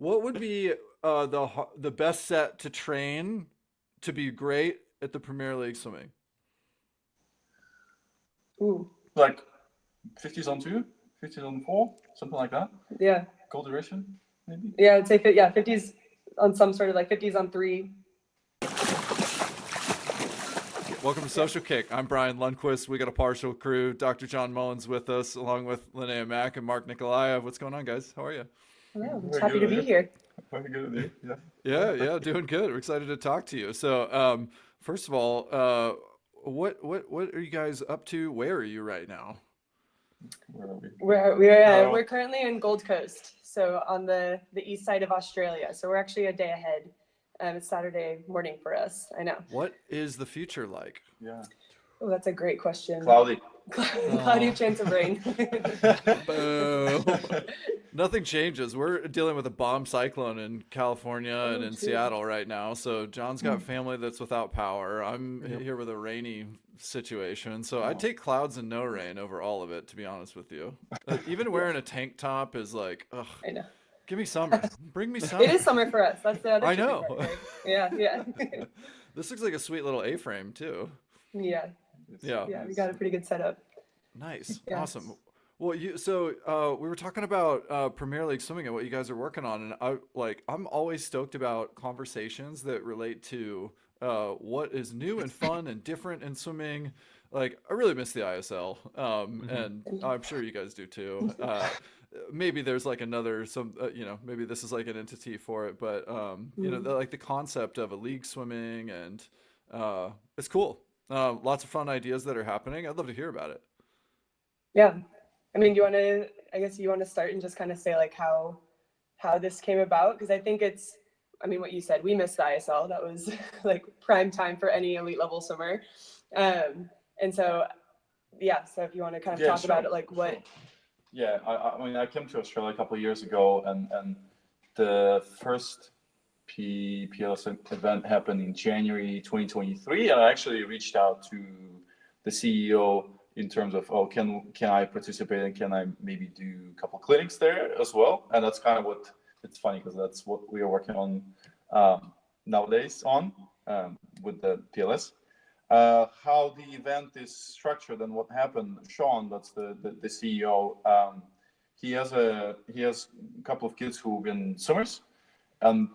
What would be the best set to train to be great at the Premier League swimming? Ooh, Like 50s on 2, 50s on 4, something like that. yeah. Goal duration, maybe. Yeah, I'd say 50s on some sort of like 50s on 3. Welcome to Social Kick. I'm Brian Lundquist. We got a partial crew. Dr. John Mullins with us, along with Linnea Mack and Mark Nikolaev. What's going on, guys? How are you? Hello, I'm Very happy good to with be you. here. Very good with you. Yeah. Yeah, doing good. We're excited to talk to you. So, first of all, what are you guys up to? Where are you right now? Where are we? We're currently in Gold Coast, so on the east side of Australia. So we're actually a day ahead. It's Saturday morning for us. I know. What is the future like? Yeah. Oh, that's a great question. Cloudy. Cloudy chance of rain. Boom. Nothing changes. We're dealing with a bomb cyclone in California and in Seattle right now. So John's got family that's without power. I'm here with a rainy situation. So I'd take clouds and no rain over all of it, to be honest with you. Even wearing a tank top is like, ugh. I know. Give me summer. Bring me summer. It is summer for us. That's the other. I know. Part, right? Yeah. This looks like a sweet little A-frame too. Yeah. Yeah. We got a pretty good setup. Nice. Yeah. Awesome. Well, we were talking about Premier League swimming and what you guys are working on, and I'm always stoked about conversations that relate to what is new and fun and different in swimming. Like, I really miss the ISL, and I'm sure you guys do too. Maybe there's like maybe this is like an entity for it, but the concept of a league swimming, and it's cool. Lots of fun ideas that are happening. I'd love to hear about it. Yeah. I mean, I guess you want to start and just kind of say like how this came about? Because I think what you said, we missed the ISL. That was like prime time for any elite level swimmer. And so if you want to kind of talk about it, like what. Sure. Yeah, I came to Australia a couple of years ago, and the first PLS event happened in January 2023, and I actually reached out to the CEO in terms of, can I participate and can I maybe do a couple of clinics there as well? And that's kind of what, it's funny because that's what we are working on nowadays with the PLS. How the event is structured and what happened, Sean, that's the CEO, he has a couple of kids who've been swimmers, and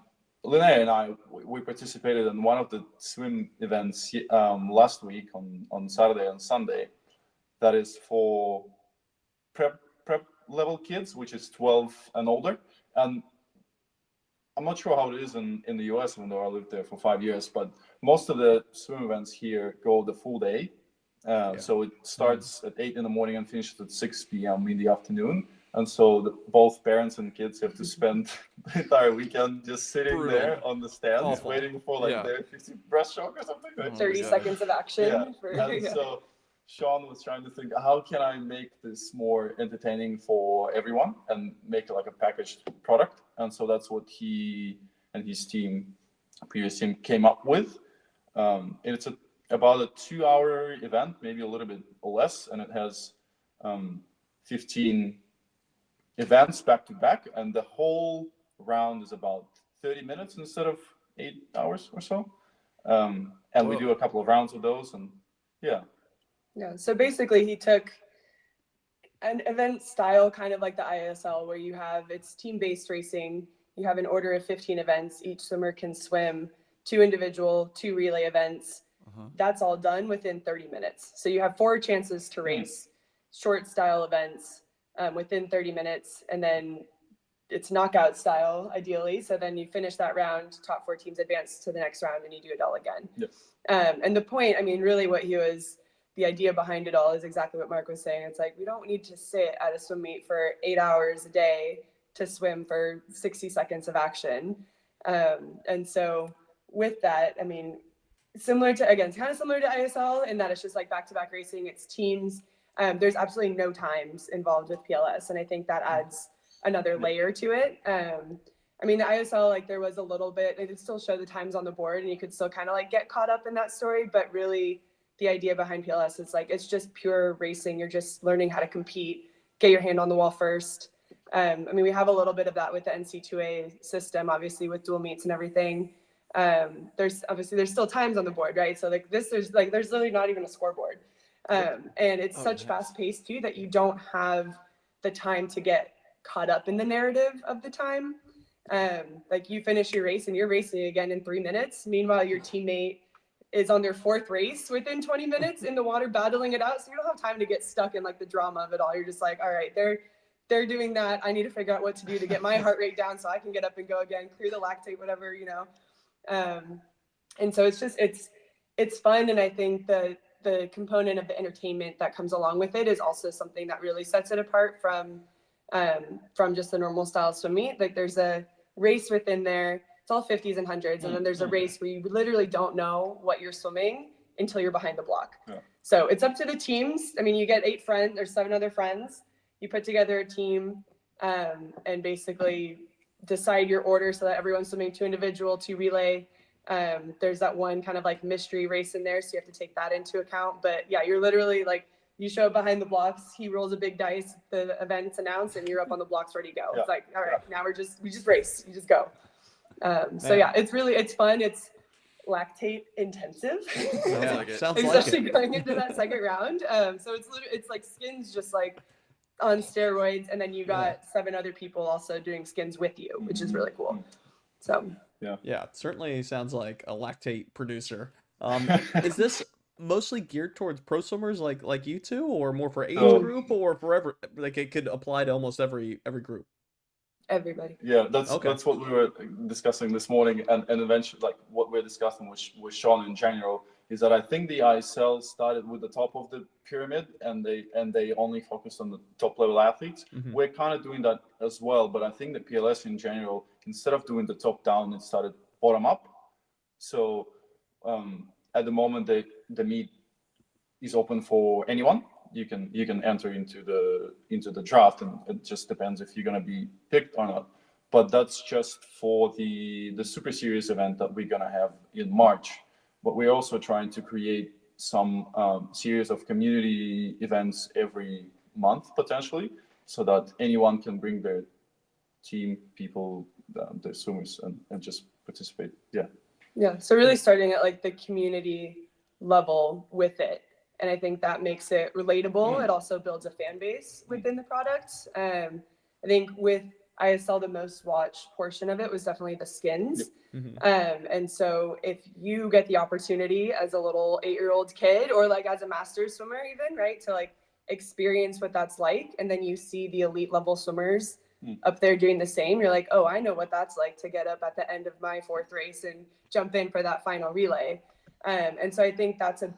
Linnea and I, we participated in one of the swim events last week on Saturday and Sunday. That is for prep level kids, which is 12 and older. And I'm not sure how it is in the US, even though I lived there for 5 years, but most of the swim events here go the full day. So it starts at 8 in the morning and finishes at 6 p.m. in the afternoon. And so both parents and kids have to spend the entire weekend just sitting there on the stands, waiting for their 50 breaststroke or something. Right? 30 seconds of action. So Sean was trying to think, how can I make this more entertaining for everyone and make it like a packaged product? And so that's what he and his previous team came up with. And it's about a 2-hour event, maybe a little bit less, and it has 15 events back to back, and the whole round is about 30 minutes instead of 8 hours or so. And we do a couple of rounds of those, and yeah. So basically he took an event style, kind of like the ISL, where it's team-based racing. You have an order of 15 events. Each swimmer can swim 2 individual, 2 relay events. That's all done within 30 minutes. So you have 4 chances to race short style events within 30 minutes. And then it's knockout style, ideally. So then you finish that round, top 4 teams advance to the next round, and you do it all again. Yes. And the point, really the idea behind it all is exactly what Mark was saying. It's like, we don't need to sit at a swim meet for 8 hours a day to swim for 60 seconds of action. And so with that, similar to ISL in that it's just like back-to-back racing, it's teams. There's absolutely no times involved with PLS. And I think that adds another layer to it. The ISL, like there was a little bit, they could still show the times on the board and you could still kind of like get caught up in that story, but really the idea behind PLS is like, it's just pure racing. You're just learning how to compete, get your hand on the wall first. I mean, we have a little bit of that with the NC2A system, obviously with dual meets and everything. There's still times on the board, right? So like there's literally not even a scoreboard. And it's such fast paced too that you don't have the time to get caught up in the narrative of the time. Like you finish your race and you're racing again in 3 minutes. Meanwhile, your teammate is on their 4th race within 20 minutes in the water battling it out. So you don't have time to get stuck in like the drama of it all. You're just like, all right, they're doing that. I need to figure out what to do to get my heart rate down so I can get up and go again, clear the lactate, whatever, you know. And so it's fun. And I think the component of the entertainment that comes along with it is also something that really sets it apart from just the normal style swim meet. Like there's a race within there. It's all 50s and 100s. And then there's a race where you literally don't know what you're swimming until you're behind the block. Yeah. So it's up to the teams. I mean, you get 8 friends, there's 7 other friends. You put together a team and basically decide your order so that everyone's swimming 2 individual, 2 relay. There's that one kind of like mystery race in there, so you have to take that into account. But yeah, you're literally like, you show up behind the blocks, he rolls a big dice, the event's announced, and you're up on the blocks ready to go. Yeah. It's like, all right, now we just race, you just go. So yeah, it's fun. It's lactate intensive. Yeah, like especially going into that second round. So it's like skins just like on steroids, and then you got 7 other people also doing skins with you, which is really cool. So yeah, it certainly sounds like a lactate producer. Is this mostly geared towards pro swimmers like you two, or more for age group, or for like it could apply to almost every group? Everybody. Yeah, that's what we were discussing this morning, and eventually, like what we're discussing with Sean in general, is that I think the ISL started with the top of the pyramid, and they only focused on the top level athletes. Mm-hmm. We're kind of doing that as well, but I think the PLS in general, instead of doing the top down, it started bottom up. So at the moment, the meet is open for anyone. You can enter into the draft, and it just depends if you're gonna be picked or not. But that's just for the Super Series event that we're gonna have in March. But we're also trying to create some series of community events every month potentially, so that anyone can bring their team, people, their swimmers, and just participate. Yeah. So really starting at like the community level with it. And I think that makes it relatable. It also builds a fan base within the product. I think with ISL, the most watched portion of it was definitely the skins. Mm-hmm. And so if you get the opportunity as a little 8-year-old kid, or like as a master's swimmer even, right, to like experience what that's like, and then you see the elite level swimmers up there doing the same, you're like, oh, I know what that's like to get up at the end of my 4th race and jump in for that final relay. And so I think that's a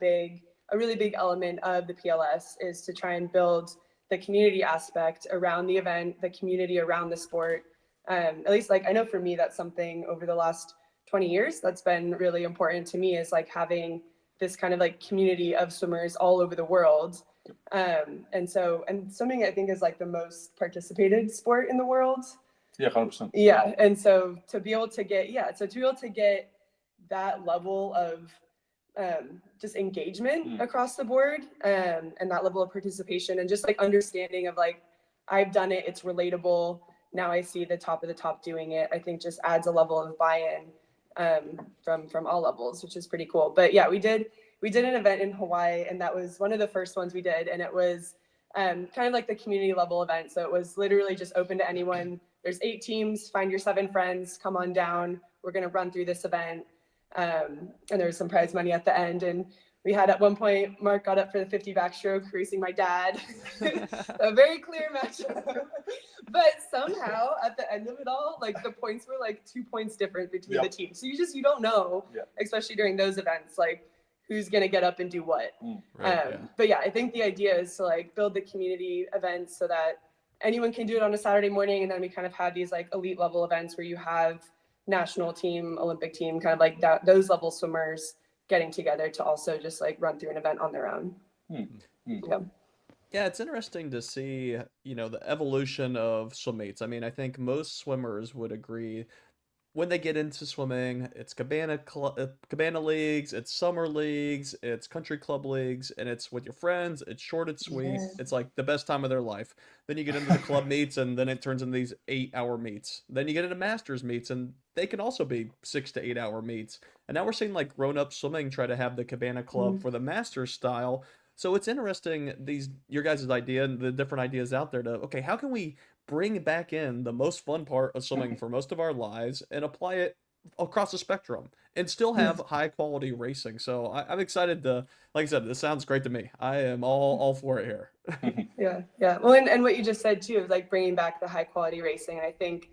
really big element of the PLS, is to try and build the community aspect around the event, the community around the sport. At least like, I know for me, that's something over the last 20 years that's been really important to me, is like having this kind of like community of swimmers all over the world. And swimming, I think, is like the most participated sport in the world. Yeah, 100%. Yeah. And so to be able to get that level of just engagement across the board, and that level of participation, and just like understanding of like, I've done it, it's relatable, now I see the top of the top doing it, I think just adds a level of buy-in from all levels, which is pretty cool. But yeah, we did an event in Hawaii, and that was one of the first ones we did, and it was kind of like the community level event. So it was literally just open to anyone. There's 8 teams, find your 7 friends, come on down, we're going to run through this event. And there was some prize money at the end. And we had, at one point, Mark got up for the 50 backstroke, racing my dad. A very clear matchup. But somehow, at the end of it all, like the points were like 2 points different between the teams. So you don't know, especially during those events, like who's going to get up and do what. But yeah, I think the idea is to like build the community events so that anyone can do it on a Saturday morning. And then we kind of have these like elite level events where you have national team, Olympic team, kind of like that, those level swimmers getting together to also just like run through an event on their own. Yeah, it's interesting to see, the evolution of swim meets. I mean, I think most swimmers would agree when they get into swimming, it's cabana leagues, it's summer leagues, it's country club leagues, and it's with your friends. It's short, it's sweet. Yeah. It's like the best time of their life. Then you get into the club meets, and then it turns into these 8-hour meets. Then you get into masters meets, and they can also be 6 to 8 hour meets. And now we're seeing like grown-up swimming try to have the cabana club Mhm. for the masters style. So it's interesting your guys' idea and the different ideas out there to, okay, how can we bring back in the most fun part of swimming for most of our lives and apply it across the spectrum and still have high quality racing. So I'm excited to, like I said, this sounds great to me. I am all for it here. Yeah, yeah. Well, and what you just said too is like bringing back the high quality racing. And I think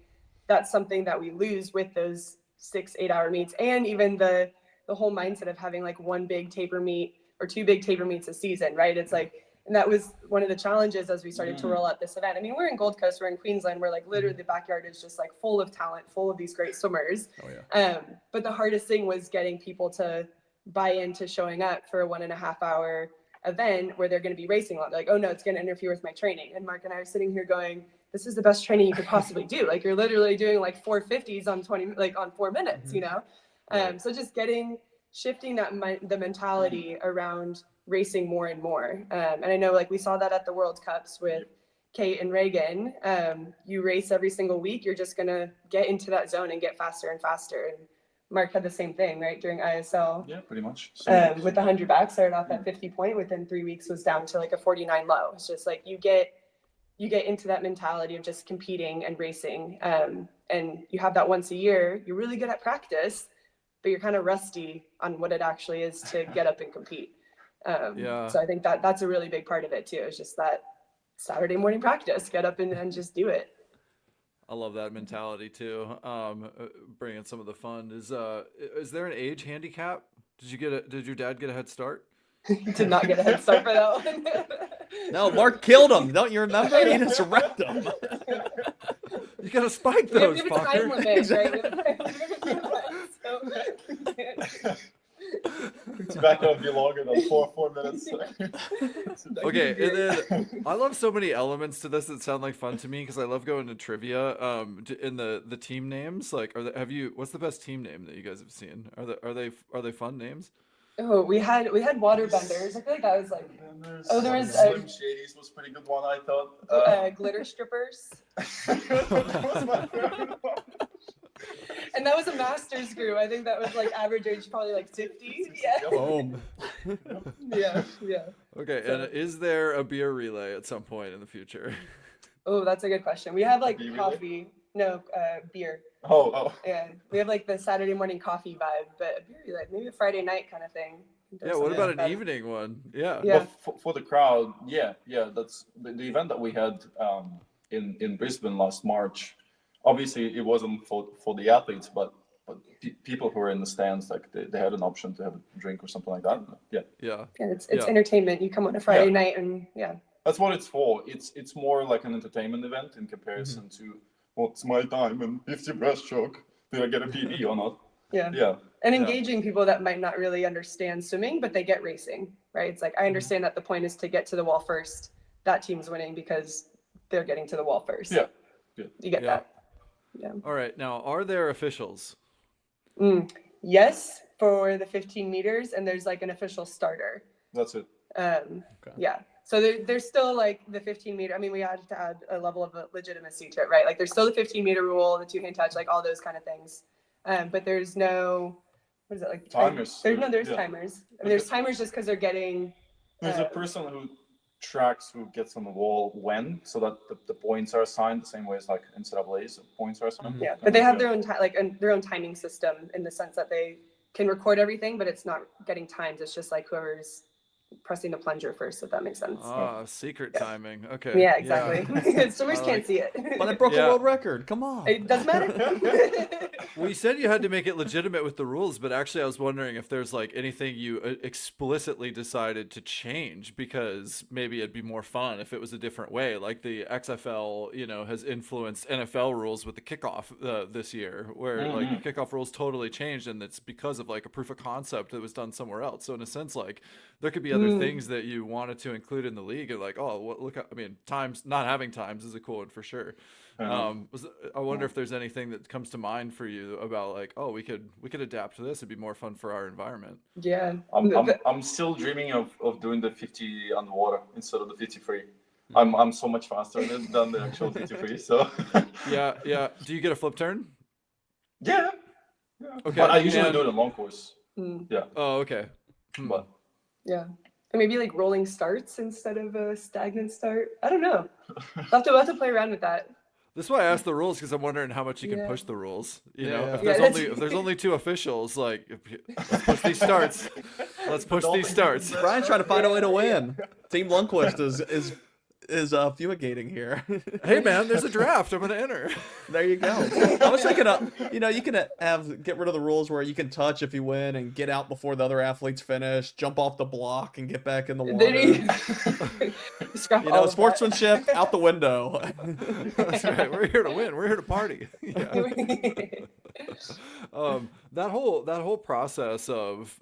that's something that we lose with those 6, 8 hour meets, and even the whole mindset of having like one big taper meet or two big taper meets a season, right? It's like, and that was one of the challenges as we started to roll out this event. I mean, we're in Gold Coast, we're in Queensland, where like literally the backyard is just like full of talent, full of these great swimmers. Oh yeah. But the hardest thing was getting people to buy into showing up for a 1.5 hour event where they're going to be racing a lot. They're like, oh no, it's going to interfere with my training. And Mark and I are sitting here going, this is the best training you could possibly do. Like you're literally doing like 450s on 20, like on 4 minutes, you know? Right. So just shifting the mentality around racing more and more. And I know like we saw that at the World Cups with Kate and Reagan. You race every single week. You're just going to get into that zone and get faster and faster. And Mark had the same thing, right? During ISL. Yeah, pretty much. With the 100 back, started off at 50 point, within 3 weeks was down to like a 49 low. It's just like you get into that mentality of just competing and racing. And you have that once a year. You're really good at practice, but you're kind of rusty on what it actually is to get up and compete. Yeah. So I think that's a really big part of it too. It's just that Saturday morning practice, get up and just do it. I love that mentality too. Bringing some of the fun. Is there an age handicap? Did your dad get a head start? Did not get a head start for that one. No, Mark killed him. Don't you remember? He just wrecked him. You gotta spike We have those, a time fucker. limit, Exactly. right? It's back up be longer than 4 minutes. Okay, and then I love so many elements to this that sound like fun to me because I love going to trivia. In the team names, like, what's the best team name that you guys have seen? Are they fun names? Oh, we had water benders. I feel like that was like there was Slim Shadys was pretty good one, I thought. glitter strippers, That was my favorite one. and that was a master's group. I think that was like average age probably like 50. Yeah, Boom. yeah. Okay, So- and is there a beer relay at some point in the future? Oh, that's a good question. We have like Beer relay? coffee. No, beer. Oh. Yeah, we have like the Saturday morning coffee vibe, but a beer like maybe a Friday night kind of thing. Yeah, what about an That- evening one? Yeah. Yeah. But for the crowd, yeah, that's the event that we had in Brisbane last March. Obviously, it wasn't for the athletes, but people who were in the stands, like they had an option to have a drink or something like that. Yeah, Yeah. Yeah, it's Yeah. entertainment. You come on a Friday Yeah. night and yeah. that's what it's for. It's more like an entertainment event in comparison to what's my time and if the breaststroke, did I get a PB or not? Yeah. Yeah. And Yeah. engaging people that might not really understand swimming, but they get racing, right? It's like, I understand that the point is to get to the wall first. That team's winning because they're getting to the wall first. Yeah. You get Yeah. that. Yeah. All right. Now, are there officials? Yes, for the 15 meters, and there's like an official starter. That's it. Yeah. So there's still like the 15 meter. I mean, we had to add a level of legitimacy to it, right? Like there's still the 15-meter rule, the two-hand touch, like all those kind of things. But there's no, what is it like? Timers. There's Yeah. timers. I mean, there's timers just because they're getting. There's a person who tracks who gets on the wall when, so that the points are assigned the same way as like NCAA's points are assigned. Yeah, but they have their own their own timing system in the sense that they can record everything, but it's not getting timed. It's just like whoever's pressing the plunger first, if that makes sense. Ah, secret timing. Okay. Yeah, exactly. Swimmers I like- can't see it. But I broke a Yeah. world record. Come on. It doesn't matter. Well, you said you had to make it legitimate with the rules, but actually I was wondering if there's like anything you explicitly decided to change because maybe it'd be more fun if it was a different way. Like the XFL, has influenced NFL rules with the kickoff this year, where like the kickoff rules totally changed, and it's because of like a proof of concept that was done somewhere else. So in a sense, like there could be other things that you wanted to include in the league, and like, oh, look, I mean, not having times is a cool one for sure. Fair enough. I wonder if there's anything that comes to mind for you about like, oh, we could adapt to this. It'd be more fun for our environment. Yeah. I'm still dreaming of doing the 50 underwater instead of the 50 free. I'm so much faster than the actual 50 free. So Yeah. Do you get a flip turn? yeah. Okay. But I usually and- do it in long course. Yeah. Oh, okay. But Yeah. And maybe like rolling starts instead of a stagnant start. I don't know. We'll have to play around with that. This is why I asked the rules, because I'm wondering how much you can Yeah. push the rules. You Yeah. know, if Yeah, there's only two officials, like let's push these starts. Let's push these starts. Brian's trying to find a way to win. Team Lundqvist is fumigating here. Hey man, there's a draft. I'm gonna enter. There you go. I was thinking, you can get rid of the rules where you can touch if you win and get out before the other athletes finish, jump off the block and get back in the water. Scrap You all know, of that. sportsmanship out the window. That's right. We're here to win. We're here to party. Yeah. That whole process of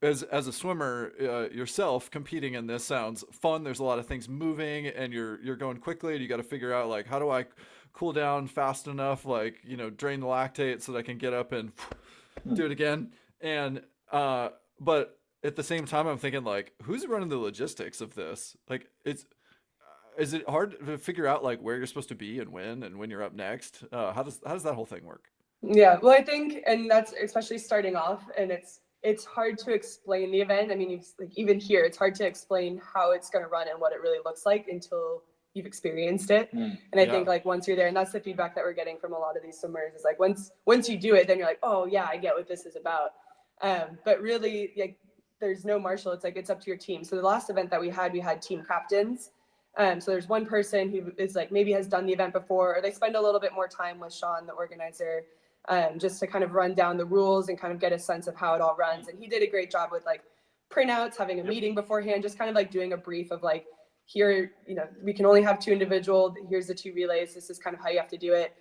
as a swimmer yourself competing in this sounds fun. There's a lot of things moving and you're going quickly and you got to figure out like, how do I cool down fast enough, like, drain the lactate so that I can get up and do it again. And but at the same time I'm thinking like, who's running the logistics of this? Like, is it hard to figure out like where you're supposed to be and when you're up next? How does that whole thing work? Yeah, well, I think, and that's especially starting off, and it's hard to explain the event. I mean, even here, it's hard to explain how it's going to run and what it really looks like until you've experienced it. And I think like once you're there, and that's the feedback that we're getting from a lot of these swimmers, is like once you do it, then you're like, oh yeah, I get what this is about. But really, like, there's no marshal. It's like it's up to your team. So the last event that we had team captains. So there's one person who is like maybe has done the event before, or they spend a little bit more time with Sean, the organizer, just to kind of run down the rules and kind of get a sense of how it all runs. And he did a great job with like printouts, having a meeting beforehand, just kind of like doing a brief of like, here, we can only have 2 individual. Here's the 2 relays. This is kind of how you have to do it.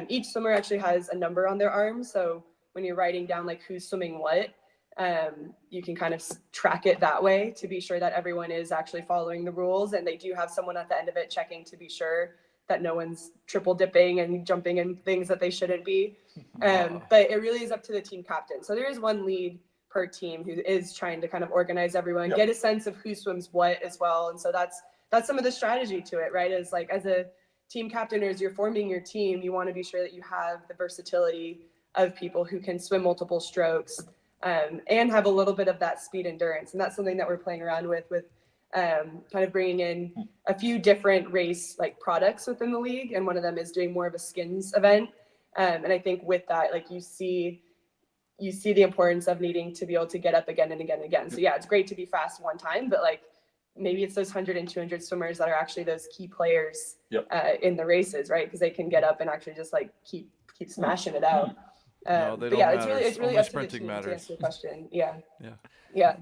Each swimmer actually has a number on their arm. So when you're writing down like who's swimming what, you can kind of track it that way to be sure that everyone is actually following the rules. And they do have someone at the end of it checking to be sure that no one's triple dipping and jumping in things that they shouldn't be. But it really is up to the team captain. So there is one lead per team who is trying to kind of organize everyone, get a sense of who swims what as well. And so that's some of the strategy to it, right? Is like, as a team captain, or as you're forming your team, you want to be sure that you have the versatility of people who can swim multiple strokes, and have a little bit of that speed endurance. And that's something that we're playing around with kind of bringing in a few different race like products within the league. And one of them is doing more of a skins event. And I think with that, like you see the importance of needing to be able to get up again and again and again. So yeah, it's great to be fast one time, but like maybe it's those 100 and 200 swimmers that are actually those key players in the races, right? Because they can get up and actually just like keep smashing it out. No, they but don't yeah, matter. it's really Only up to the sprinting team to matters. answer the question. Yeah. Yeah.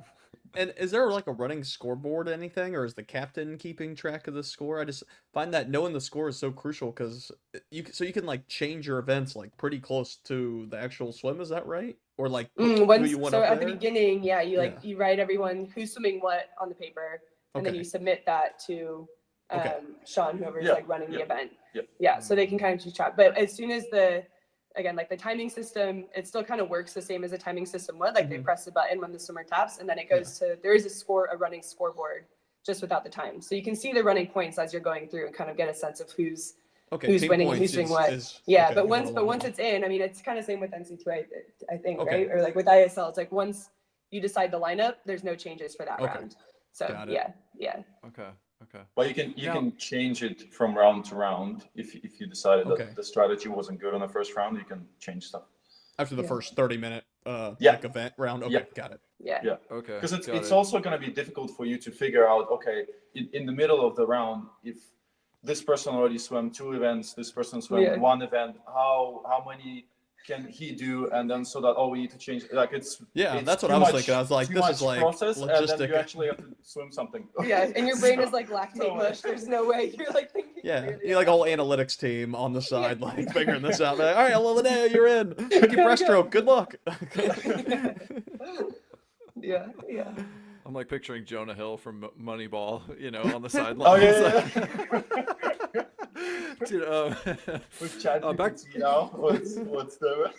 And is there like a running scoreboard or anything, or is the captain keeping track of the score? I just find that knowing the score is so crucial, because you can like change your events like pretty close to the actual swim. Is that right? Or like who you want so up at the there? beginning, you write everyone who's swimming what on the paper, and then you submit that to Sean, whoever's like running the event. So they can kind of keep track. But as soon as the timing system, it still kind of works the same as a timing system would. Like they press the button when the swimmer taps, and then it goes to, there is a running scoreboard just without the time. So you can see the running points as you're going through and kind of get a sense of who's winning and who's doing what. But once it's in, I mean, it's kind of same with NC2A, I think, right? Or like with ISL, it's like once you decide the lineup, there's no changes for that round. So yeah. Okay. But you can change it from round to round if you decided that the strategy wasn't good on the first round. You can change stuff after the first 30-minute like event round. Got it. Yeah. Okay. Because it's also going to be difficult for you to figure out, in the middle of the round, if this person already swam 2 events, this person swam 1 event, how many can he do? And then so that we need to change, like it's that's what I was thinking. I was like, this is like process, logistic. and then you actually have to swim something. And your brain is like lactate mush. There's no way you're like thinking. You're like a whole analytics team on the side, like figuring this out. Like, all right, Linnea, you're in. Pick your breaststroke. Good luck. Yeah. I'm like picturing Jonah Hill from Moneyball, on the sidelines. Dude, With ChatGPT back. now, what's the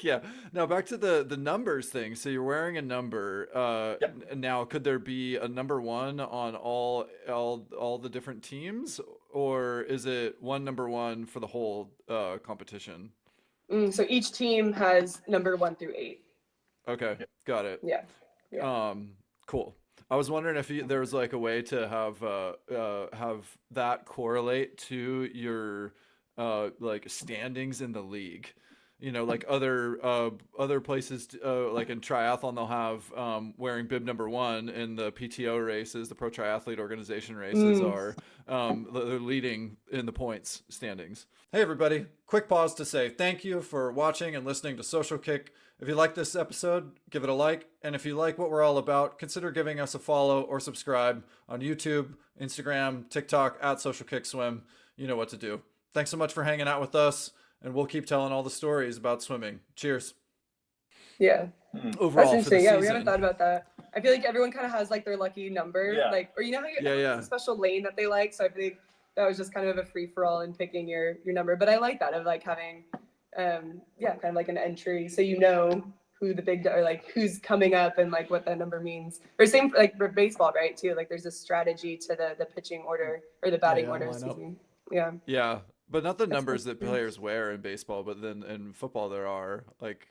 Yeah. Now back to the numbers thing. So you're wearing a number. Yeah. Now could there be a number one on all the different teams, or is it one number one for the whole competition? So each team has number 1 through 8. Okay, got it. Yeah. Yeah. Cool. I was wondering if there was like a way to have that correlate to your like standings in the league. You know, like other places, like in triathlon, they'll have wearing bib number one in the PTO races, the Pro Triathlete Organization races are they're leading in the points standings. Hey everybody, quick pause to say thank you for watching and listening to Social Kick. If you like this episode, give it a like, and if you like what we're all about, consider giving us a follow or subscribe on YouTube, Instagram, TikTok at Social Kick Swim. You know what to do. Thanks so much for hanging out with us, and we'll keep telling all the stories about swimming. Cheers. Yeah. Overall, That's for the interesting. Yeah, we season. haven't thought about that. I feel like everyone kind of has like their lucky number, Yeah. like, or you know how Yeah. a special lane that they like. So I think that was just kind of a free for all in picking your number. But I like that of like having, kind of like an entry, so you know who the big or like who's coming up and like what that number means. Or same for, like for baseball, right? Too like there's a strategy to the pitching order or the batting order. Excuse me. Yeah. Yeah, but not the That's numbers cool. that players wear in baseball, but then in football there are like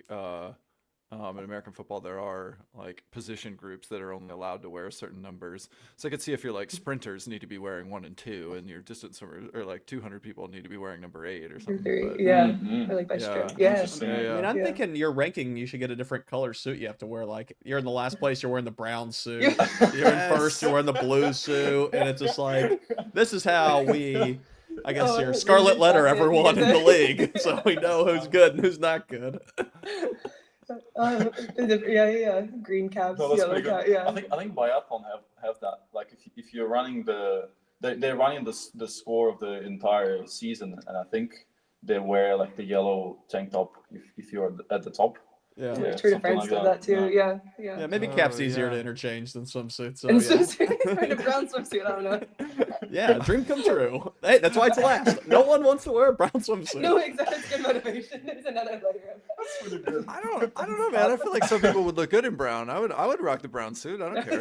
in American football there are like position groups that are only allowed to wear certain numbers. So I could see if you're like sprinters need to be wearing 1 and 2, and your distance swimmers or like 200 people need to be wearing number 8 or something. 3, But, yeah. Mhm. Or like by Yeah. stroke. Yeah. Interesting. I mean, Yeah. I'm Yeah. thinking your ranking, you should get a different color suit you have to wear. Like, you're in the last place, you're wearing the brown suit. You're in first, you're wearing the blue suit. And it's just like, this is how we, I guess, Oh, your we scarlet did letter that, everyone in the yeah. league. So we know who's good and who's not good. Yeah. Green caps, No, that's yellow pretty good. cap. Yeah. I think biathlon have that. Like if you're running they're running the score of the entire season, and I think they wear like the yellow tank top if you're at the top. Yeah. Yeah, Tour de something France like did that. that too. Yeah. Yeah, maybe cap's Oh, easier yeah. to interchange than swimsuit. So And yeah. swimsuit, a brown swimsuit. I don't know. Yeah, dream come true. Hey, that's why it's last. No one wants to wear a brown swimsuit. No, exactly. It's good motivation. There's another layer of That's pretty good. I don't know, man. I feel like some people would look good in brown. I would rock the brown suit. I don't care.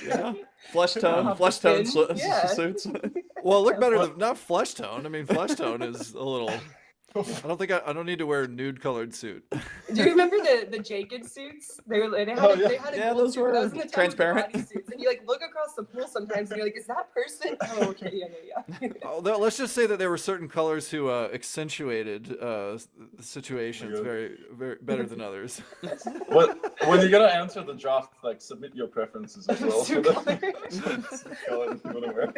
Yeah. Flesh tone Off the tone skin. Yeah. suits. Well, look better than not flesh tone. I mean, flesh tone is a little. I don't need to wear a nude colored suit. Do you remember the Jacob suits? They had a Yeah, gold those suit, but that were was in the time transparent. With the bodysuits, and you like look across the pool sometimes, and you're like, is that person? Oh, okay, yeah. Although, let's just say that there were certain colors who accentuated situations Oh my God. very, very better than others. When you're gonna answer the draft, like submit your preferences as well. Suit for color. the color that you wanna wear.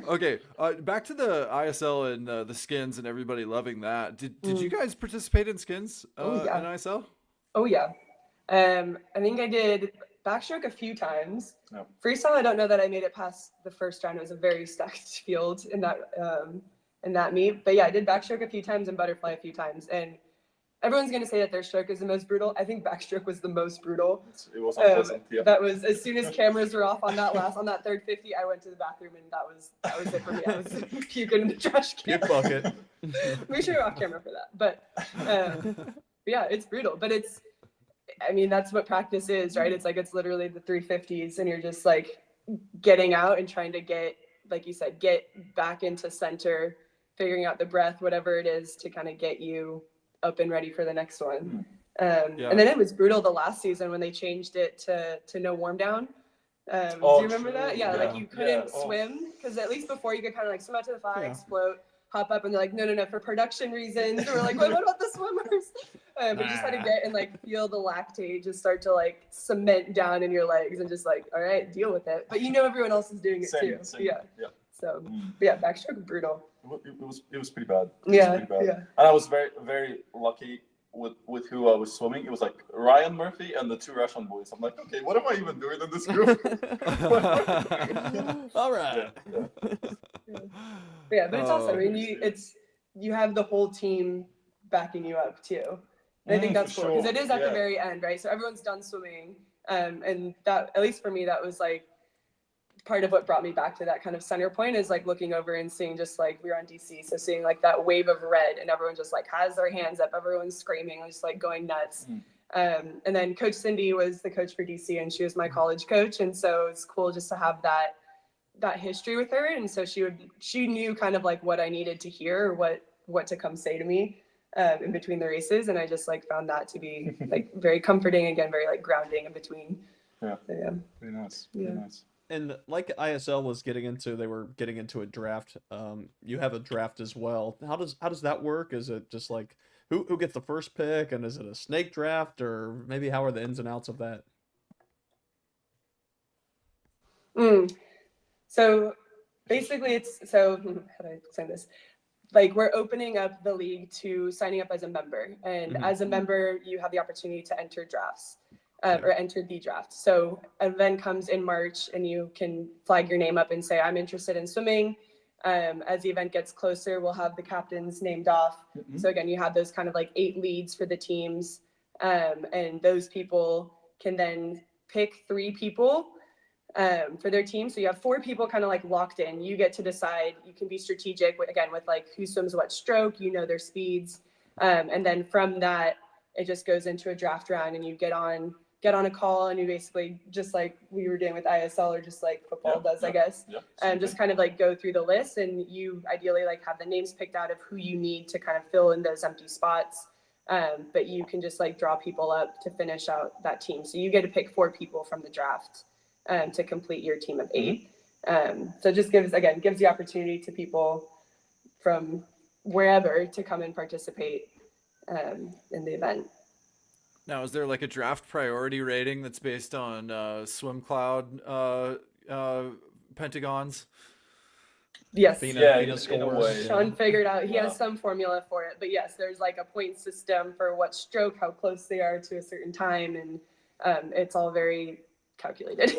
Okay, back to the ISL and the skins and everybody loving that. Did you guys participate in skins yeah. in ISL? Oh yeah. I think I did backstroke a few times. No. Freestyle, I don't know that I made it past the first round. It was a very stacked field in that meet. But yeah, I did backstroke a few times and butterfly a few times. And everyone's gonna say that their stroke is the most brutal. I think backstroke was the most brutal. It was unpleasant. Yeah. That was as soon as cameras were off on that third 50, I went to the bathroom and that was it for me. I was puking in the trash can. Puke bucket. We should off camera for that. But yeah, it's brutal. But I mean, that's what practice is, right? It's like it's literally the 350s and you're just like getting out and trying to get, like you said, get back into center, figuring out the breath, whatever it is to kind of get you up and ready for the next one. Yeah. And then it was brutal the last season when they changed it to no warm down. Do Oh, you remember true. that? Yeah, Yeah. like you couldn't Yeah. Oh. swim because at least before you could kind of like swim out to the flags, Yeah. float, hop up, and they're like, no, for production reasons. And we're like, what about the swimmers? But you just had to get and like feel the lactate just start to like cement down in your legs and just like, all right, deal with it. But you know everyone else is doing it too. Same. Yeah. Yeah. So Mm. but yeah, backstroke brutal. It was pretty bad. It was Yeah, pretty bad. yeah. And I was very, very lucky with who I was swimming. It was like Ryan Murphy and the 2 Russian boys. I'm like, okay, what am I even doing in this group? All right. Yeah, but it's awesome. I mean, interesting. you have the whole team backing you up too. And I think that's for cool because sure. it is at the Yeah. very end, right? So everyone's done swimming, and that, at least for me, that was like part of what brought me back to that kind of center point is like looking over and seeing just like we were on DC, so seeing like that wave of red and everyone just like has their hands up, everyone's screaming, just like going nuts. And then Coach Cindy was the coach for DC, and she was my college coach, and so it's cool just to have that history with her. And so she knew kind of like what I needed to hear, or what to come say to me in between the races, and I just like found that to be like very comforting, again very like grounding in between. Yeah. So, yeah. Pretty nice. Yeah. Pretty nice. And like ISL was getting into, they were getting into a draft. You have a draft as well. How does that work? Is it just like who gets the first pick, and is it a snake draft, or maybe how are the ins and outs of that? So basically how do I explain this? Like we're opening up the league to signing up as a member, and as a member you have the opportunity to enter drafts. Or enter the draft. So an event comes in March and you can flag your name up and say, I'm interested in swimming. As the event gets closer, we'll have the captains named off. So again, you have those kind of like 8 leads for the teams. And those people can then pick 3 people for their team. So you have 4 people kind of like locked in. You get to decide, you can be strategic again with like who swims what stroke, their speeds. And then from that, it just goes into a draft round, and you get on a call, and you basically, just like we were doing with ISL, or just like football does, I guess, just kind of like go through the list, and you ideally like have the names picked out of who you need to kind of fill in those empty spots. But you can just like draw people up to finish out that team. So you get to pick 4 people from the draft to complete your team of 8. So it just gives the opportunity to people from wherever to come and participate in the event. Now, is there like a draft priority rating that's based on swim cloud pentagons? Yes. FINA in a scores. way. Sean figured out, he has some formula for it, but yes, there's like a point system for what stroke, how close they are to a certain time, and it's all very calculated.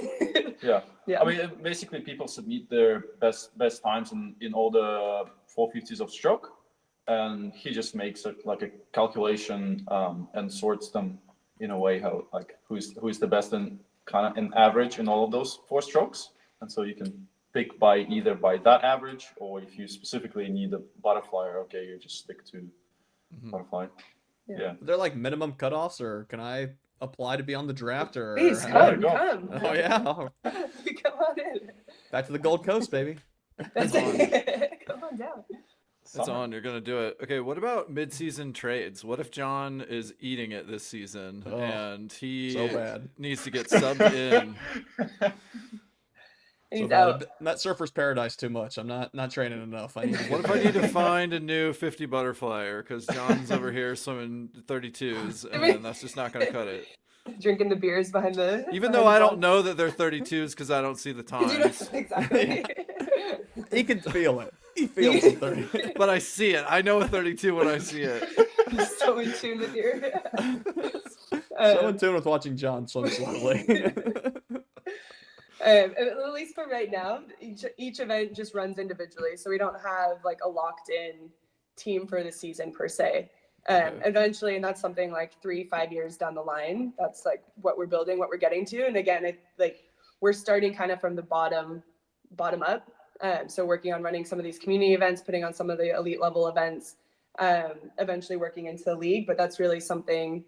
Yeah. Yeah. I mean, basically people submit their best times in all the 450s of stroke, and he just makes like a calculation and sorts them in a way how like who is the best in kind of an average in all of those 4 strokes. And so you can pick either by that average, or if you specifically need a butterfly, okay, you just stick to butterfly. Yeah. Are there like minimum cutoffs, or can I apply to be on the draft, or Please how- come. Oh yeah. Come on in. Back to the Gold Coast, baby. That's it. Come on down. It's on. You're gonna do it. Okay. What about mid-season trades? What if John is eating it this season and he so bad. needs to get subbed in? He's So out. that Surfer's Paradise too much. I'm not training enough. I need to What get if I need to find a new 50 butterflyer because John's over here swimming 32s, and that's just not gonna cut it. Drinking the beers behind the. Even though I don't know that they're 32s because I don't see the times, Exactly. He can feel it. He feels the 30. but I see it. I know a 32 when I see it. He's so in tune with your. So in tune with watching John swim slowly. At least for right now, each event just runs individually, so we don't have like a locked-in team for the season per se. Eventually, and that's something like 3-5 years down the line. That's like what we're building, what we're getting to. And again, we're starting kind of from the bottom up. So working on running some of these community events, putting on some of the elite level events, eventually working into the league. But that's really something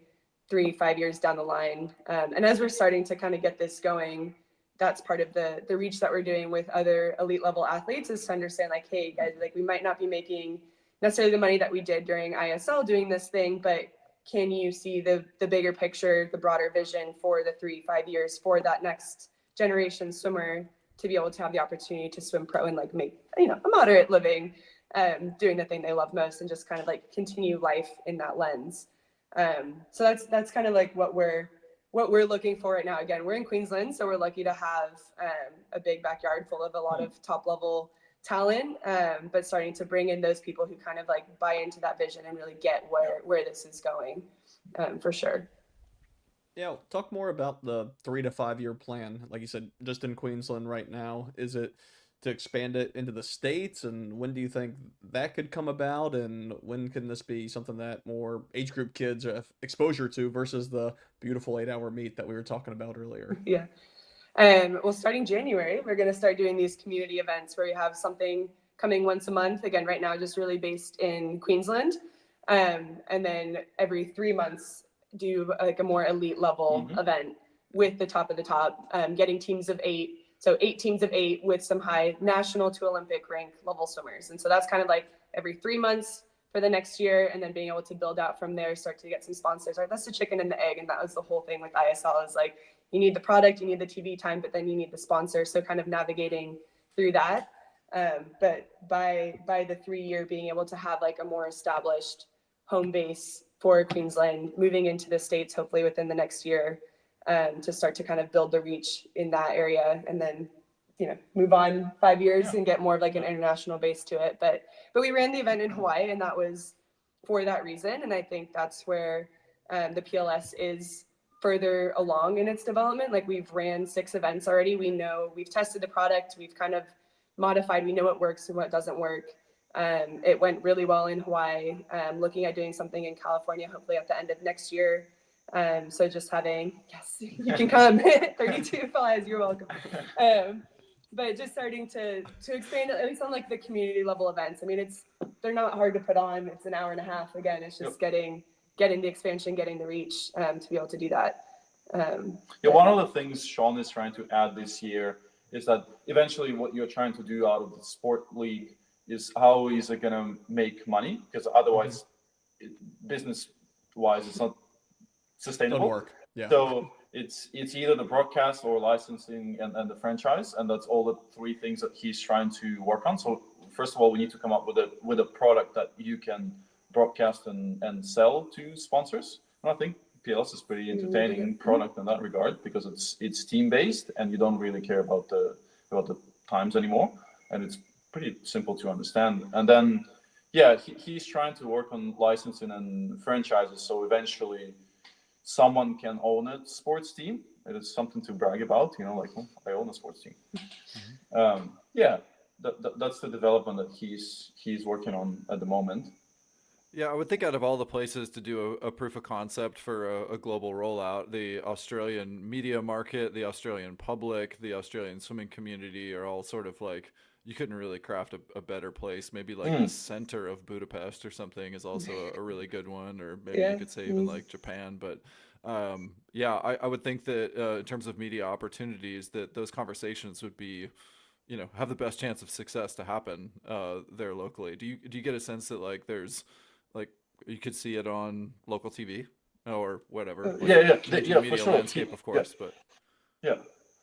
3-5 years down the line. And as we're starting to kind of get this going, that's part of the reach that we're doing with other elite level athletes, is to understand like, hey guys, like we might not be making necessarily the money that we did during ISL doing this thing, but can you see the bigger picture, the broader vision for the 3-5 years for that next generation swimmer to be able to have the opportunity to swim pro and like make a moderate living, doing the thing they love most, and just kind of like continue life in that lens. So that's kind of like what we're looking for right now. Again, we're in Queensland, so we're lucky to have a big backyard full of a lot of top level talent, but starting to bring in those people who kind of like buy into that vision and really get where this is going, for sure. Yeah, talk more about the 3 to 5 year plan. Like you said, just in Queensland right now. Is it to expand it into the States? And when do you think that could come about? And when can this be something that more age group kids have exposure to versus the beautiful 8-hour meet that we were talking about earlier? Yeah. Well, starting January, we're going to start doing these community events where we have something coming once a month. Again, right now, just really based in Queensland. And then every 3 months, do like a more elite level event with the top of the top, getting teams of 8. So 8 teams of 8 with some high national to Olympic rank level swimmers. And so that's kind of like every 3 months for the next year, and then being able to build out from there, start to get some sponsors. Right, that's the chicken and the egg, and that was the whole thing with ISL. Is like you need the product, you need the TV time, but then you need the sponsor. So kind of navigating through that. But by the 3-year, being able to have like a more established home base for Queensland, moving into the States hopefully within the next year, to start to kind of build the reach in that area, and then move on 5 years and get more of like an international base to it. But we ran the event in Hawaii, and that was for that reason. And I think that's where the PLS is further along in its development. Like we've ran 6 events already. We know we've tested the product. We've kind of modified. We know what works and what doesn't work. It went really well in Hawaii. Looking at doing something in California, hopefully at the end of next year. So just having, yes, you can come, 32 flies, you're welcome. But just starting to expand at least on like the community level events. I mean, they're not hard to put on. It's an hour and a half. Again, it's just getting the expansion, getting the reach, to be able to do that. One of the things Sean is trying to add this year is that eventually what you're trying to do out of the sport league is how is it going to make money? Because otherwise, business-wise, it's not sustainable. Don't work. Yeah. So it's either the broadcast or licensing and the franchise, and that's all the 3 things that he's trying to work on. So first of all, we need to come up with a product that you can broadcast and sell to sponsors. And I think PLS is pretty entertaining product in that regard, because it's team based and you don't really care about the times anymore, and it's pretty simple to understand. And then he's trying to work on licensing and franchises, so eventually someone can own a sports team. It is something to brag about, like, oh, I own a sports team. That's the development that he's working on at the moment. Yeah, I would think out of all the places to do a proof of concept for a global rollout, the Australian media market, the Australian public, the Australian swimming community are all sort of like, you couldn't really craft a better place. Maybe like the center of Budapest or something is also a really good one, or maybe you could say even like Japan. But I would think that in terms of media opportunities, that those conversations would be, have the best chance of success to happen there locally. Do you get a sense that like there's like you could see it on local TV or whatever? For sure. Landscape, of course, but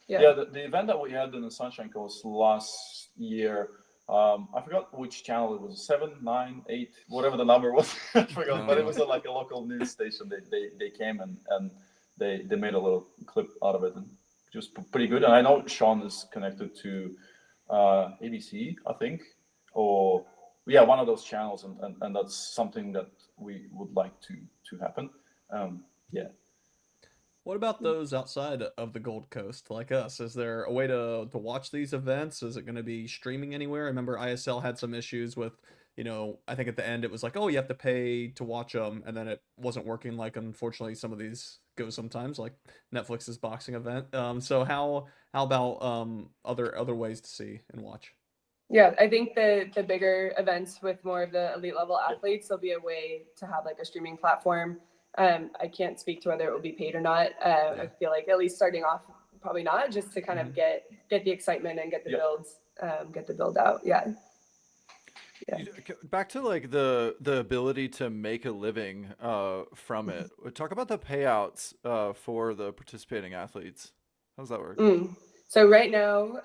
the event that we had in the Sunshine Coast last year, I forgot which channel it was, 7, 9, 8, whatever the number was. I forgot, but it was like a local news station. They came and they made a little clip out of it, and it was pretty good. And I know Sean is connected to ABC, I think, or one of those channels, and that's something that we would like to happen. What about those outside of the Gold Coast, like us? Is there a way to watch these events? Is it going to be streaming anywhere? I remember ISL had some issues with, I think at the end it was like, oh, you have to pay to watch them, and then it wasn't working. Like, unfortunately, some of these go sometimes, like Netflix's boxing event. So how about other ways to see and watch? Yeah, I think the bigger events with more of the elite level athletes, there'll be a way to have like a streaming platform. I can't speak to whether it will be paid or not. I feel like at least starting off, probably not, just to kind of get the excitement and get the builds, get the build out. Yeah. Back to like the ability to make a living from it. Talk about the payouts for the participating athletes. How does that work? So right now,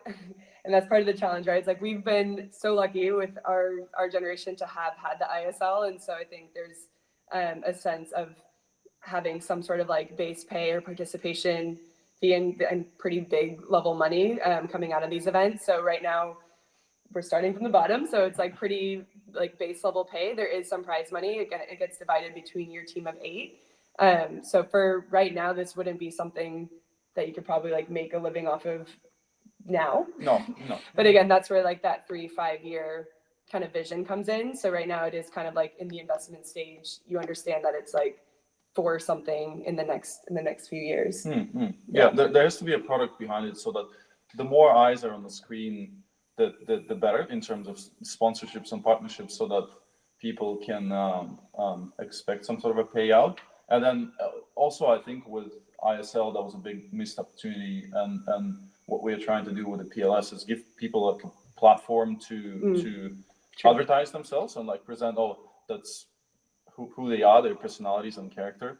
and that's part of the challenge, right? It's like we've been so lucky with our generation to have had the ISL, and so I think there's a sense of having some sort of like base pay or participation fee and pretty big level money coming out of these events. So right now we're starting from the bottom, so it's like pretty like base level pay. There is some prize money. Again, it gets divided between your team of 8. So for right now, this wouldn't be something that you could probably like make a living off of now. No. But again, that's where like that 3-5 year kind of vision comes in. So right now it is kind of like in the investment stage. You understand that it's like for something in the next few years. Yeah, there has to be a product behind it, so that the more eyes are on the screen, the better in terms of sponsorships and partnerships, so that people can expect some sort of a payout. And then also, I think with ISL, that was a big missed opportunity. And what we're trying to do with the PLS is give people a platform to advertise themselves and like present, that's who they are, their personalities and character.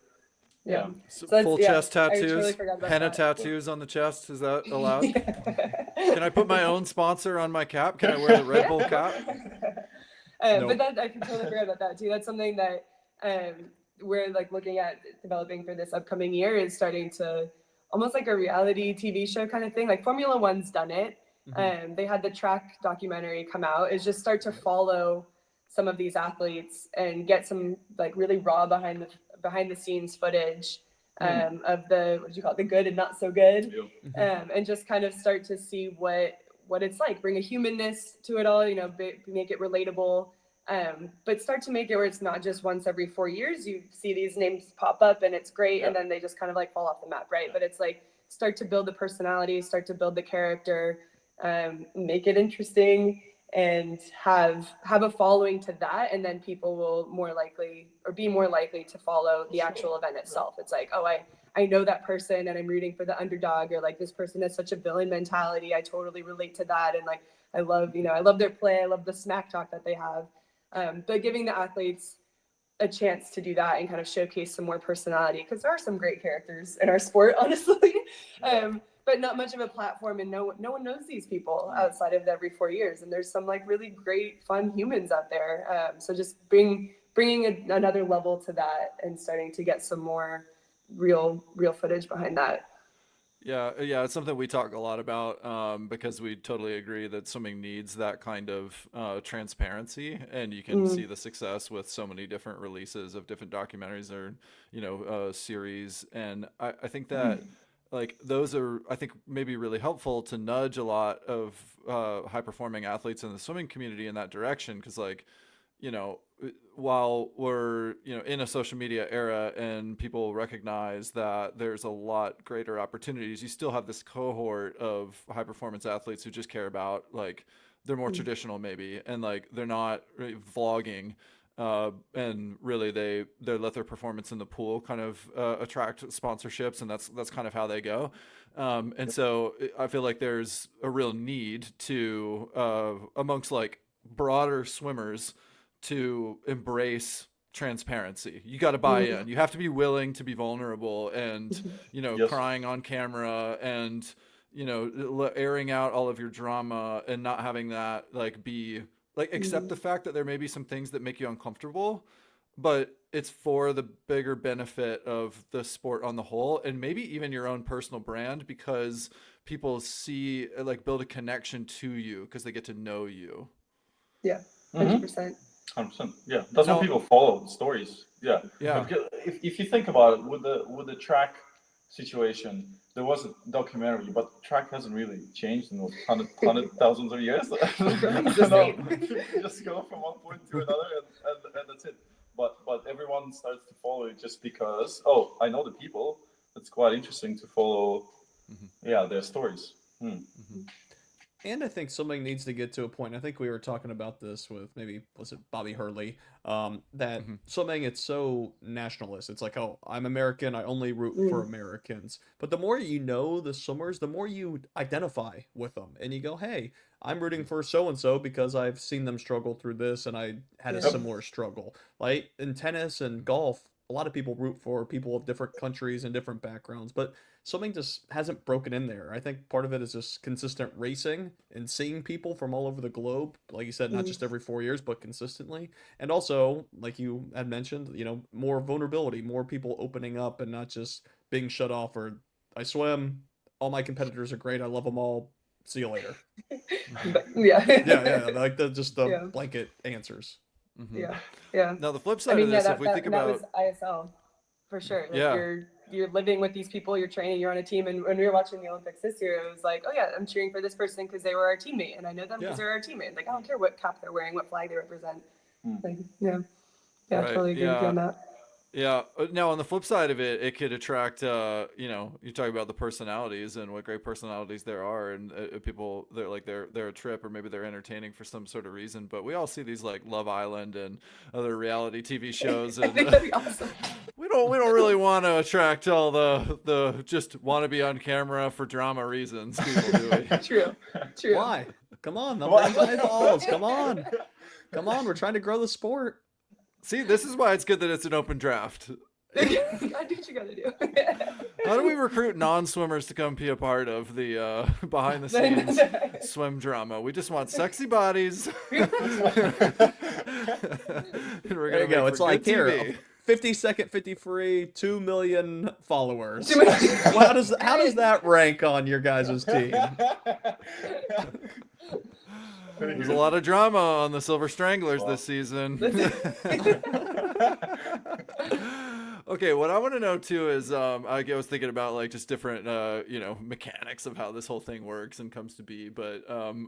Yeah. So So full that's, chest I totally tattoos, forgot about henna that. tattoos on the chest. Is that allowed? Yeah. Can I put my own sponsor on my cap? Can I wear the Red Bull cap? But that I can totally forget about that too. That's something that we're like looking at developing for this upcoming year, is starting to almost like a reality TV show kind of thing. Like Formula One's done it. They had the track documentary come out. Is just start to follow some of these athletes and get some like really raw behind the scenes footage of the, what do you call it, the good and not so good, and just kind of start to see what it's like, bring a humanness to it all, make it relatable, but start to make it where it's not just once every 4 years you see these names pop up and it's great, and then they just kind of like fall off the map, right? But it's like start to build the personality, start to build the character, make it interesting, and have a following to that, and then people will be more likely to follow the actual event itself. It's like, oh, I know that person and I'm rooting for the underdog, or like this person has such a villain mentality, I totally relate to that, and like I love their play, I love the smack talk that they have, but giving the athletes a chance to do that and kind of showcase some more personality, because there are some great characters in our sport, honestly, but not much of a platform, and no one knows these people outside of every 4 years, and there's some like really great fun humans out there, so just bringing another level to that and starting to get some more real footage behind that. Yeah, it's something we talk a lot about, because we totally agree that swimming needs that kind of transparency, and you can see the success with so many different releases of different documentaries or series, and I think that like those are, I think, maybe really helpful to nudge a lot of high performing athletes in the swimming community in that direction, because like while we're in a social media era and people recognize that there's a lot greater opportunities, you still have this cohort of high performance athletes who just care about, like, they're more traditional maybe, and like they're not really vlogging, and really they let their performance in the pool kind of attract sponsorships, and that's kind of how they go, and so I feel like there's a real need to amongst like broader swimmers to embrace transparency. You got to buy in. You have to be willing to be vulnerable and, crying on camera and, airing out all of your drama, and not having that like be like, accept the fact that there may be some things that make you uncomfortable, but it's for the bigger benefit of the sport on the whole, and maybe even your own personal brand, because people see, like, build a connection to you because they get to know you. Yeah, 100%. 100%. Yeah, that's what people follow, stories. Yeah. If you think about it, with the track situation, there was a documentary, but track hasn't really changed in those hundred thousands of years. You just go from one point to another, and that's it. But everyone starts to follow it just because, oh, I know the people. It's quite interesting to follow, their stories. And I think something needs to get to a point. I think we were talking about this with, maybe, was it Bobby Hurley? That something, it's so nationalist. It's like, oh, I'm American, I only root for Americans. But the more you know the swimmers, the more you identify with them. And you go, hey, I'm rooting for so-and-so because I've seen them struggle through this, and I had a similar struggle. Like in tennis and golf, a lot of people root for people of different countries and different backgrounds, but something just hasn't broken in there. I think part of it is just consistent racing and seeing people from all over the globe, like you said, not just every 4 years, but consistently. And also, like you had mentioned, more vulnerability, more people opening up and not just being shut off, or I swim, all my competitors are great, I love them all, see you later. Yeah, like the blanket answers. Yeah. Now the flip side of this, if we think about, that was ISL for sure. Like you're living with these people, you're training, you're on a team, and when we were watching the Olympics this year, it was like, oh yeah, I'm cheering for this person because they were our teammate, and I know them because they're our teammate. Like, I don't care what cap they're wearing, what flag they represent. Like, Right, totally agree with you on that. Yeah. Now, on the flip side of it, it could attract, you talk about the personalities and what great personalities there are, and people they're a trip, or maybe they're entertaining for some sort of reason. But we all see these like Love Island and other reality TV shows, I and think that'd be awesome. we don't really want to attract all the just want to be on camera for drama reasons people, do we? True. True. Why? Come on, the Why? brains and eyeballs. Come on. Come on, we're trying to grow the sport. See, this is why it's good that it's an open draft. Gotta do what you gotta do. How do we recruit non-swimmers to come be a part of the behind the scenes swim drama? We just want sexy bodies. And we're There you gonna go. make It's for like good here, TV. 50-second 50 free, 2 million followers. Too many- Well, how does that rank on your guys' team? There's a lot of drama on the Silver Stranglers this season. Okay, what I want to know too is I was thinking about like just different mechanics of how this whole thing works and comes to be, but